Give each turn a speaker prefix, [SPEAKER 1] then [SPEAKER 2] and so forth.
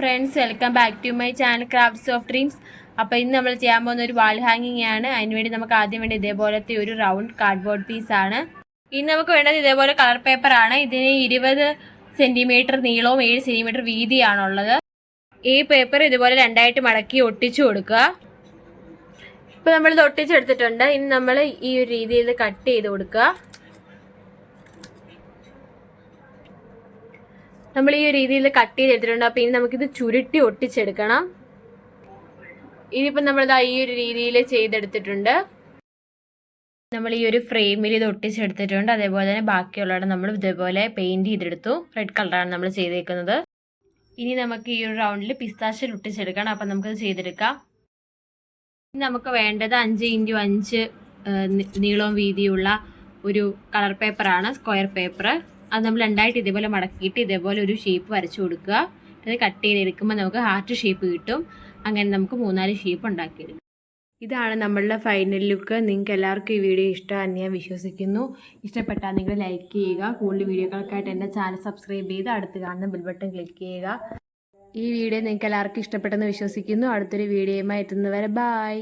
[SPEAKER 1] Friends, welcome back to my channel crafts of dreams. അപ്പോൾ ഇന്ന് നമ്മൾ ചെയ്യാൻ പോകുന്ന ഒരു വാൾ ഹാങ്ങിങ് ആണ്. അതിനുവേണ്ടി നമുക്ക് ആദ്യം വേണ്ടി ഇതേപോലത്തെ ഒരു റൗണ്ട് കാർഡ്ബോർഡ് പീസാണ്. ഇനി നമുക്ക് വേണ്ടത് ഇതേപോലെ കളർ പേപ്പറാണ്. ഇതിന് 20 സെൻറ്റിമീറ്റർ നീളവും 7 സെൻറ്റിമീറ്റർ വീതിയാണുള്ളത്. ഈ പേപ്പർ ഇതുപോലെ രണ്ടായിട്ട് മടക്കി ഒട്ടിച്ചു കൊടുക്കുക. ഇപ്പോൾ നമ്മളിത് ഒട്ടിച്ചെടുത്തിട്ടുണ്ട്. ഇനി നമ്മൾ ഈ ഒരു രീതിയിൽ കട്ട് ചെയ്ത് കൊടുക്കുക. നമ്മൾ ഈ ഒരു രീതിയിൽ കട്ട് ചെയ്തെടുത്തിട്ടുണ്ട്. അപ്പോൾ ഇനി നമുക്കിത് ചുരുട്ടി ഒട്ടിച്ചെടുക്കണം. ഇതിപ്പോൾ നമ്മളിത് ഈ ഒരു രീതിയിൽ ചെയ്തെടുത്തിട്ടുണ്ട്. നമ്മൾ ഈ ഒരു ഫ്രെയിമിൽ ഇത് ഒട്ടിച്ചെടുത്തിട്ടുണ്ട്. അതേപോലെ തന്നെ ബാക്കിയുള്ളവിടെ നമ്മൾ ഇതേപോലെ പെയിൻറ് ചെയ്തെടുത്തു. റെഡ് കളറാണ് നമ്മൾ ചെയ്തേക്കുന്നത്. ഇനി നമുക്ക് ഈ ഒരു റൗണ്ടിൽ പിസ്താഷ്യൽ ഒട്ടിച്ചെടുക്കണം. അപ്പം നമുക്കത് ചെയ്തെടുക്കാം. ഇനി നമുക്ക് വേണ്ടത് 5x5 നീളവും വീതിയുള്ള ഒരു കളർ പേപ്പറാണ്, സ്ക്വയർ പേപ്പർ. അത് നമ്മൾ രണ്ടായിട്ട് ഇതേപോലെ മടക്കിയിട്ട് ഇതേപോലെ ഒരു ഷേപ്പ് വരച്ചു കൊടുക്കുക. അത് കട്ട് ചെയ്തെടുക്കുമ്പോൾ നമുക്ക് ഹാർട്ട് ഷേപ്പ് കിട്ടും. അങ്ങനെ നമുക്ക് 3-4 ഷേപ്പ് ഉണ്ടാക്കിയെടുക്കാം. ഇതാണ് നമ്മളുടെ ഫൈനൽ ലുക്ക്. നിങ്ങൾക്ക് എല്ലാവർക്കും ഈ വീഡിയോ ഇഷ്ടമാണെന്ന് ഞാൻ വിശ്വസിക്കുന്നു. ഇഷ്ടപ്പെട്ടാൽ നിങ്ങൾ ലൈക്ക് ചെയ്യുക. കൂടുതൽ വീഡിയോകൾക്കായിട്ട് എൻ്റെ ചാനൽ സബ്സ്ക്രൈബ് ചെയ്ത് അടുത്ത് കാണുന്ന ബെൽ ബട്ടൺ ക്ലിക്ക് ചെയ്യുക. ഈ വീഡിയോ നിങ്ങൾക്ക് എല്ലാവർക്കും ഇഷ്ടപ്പെട്ടെന്ന് വിശ്വസിക്കുന്നു. അടുത്തൊരു വീഡിയോയുമായി എത്തുന്നവരെ ബൈ.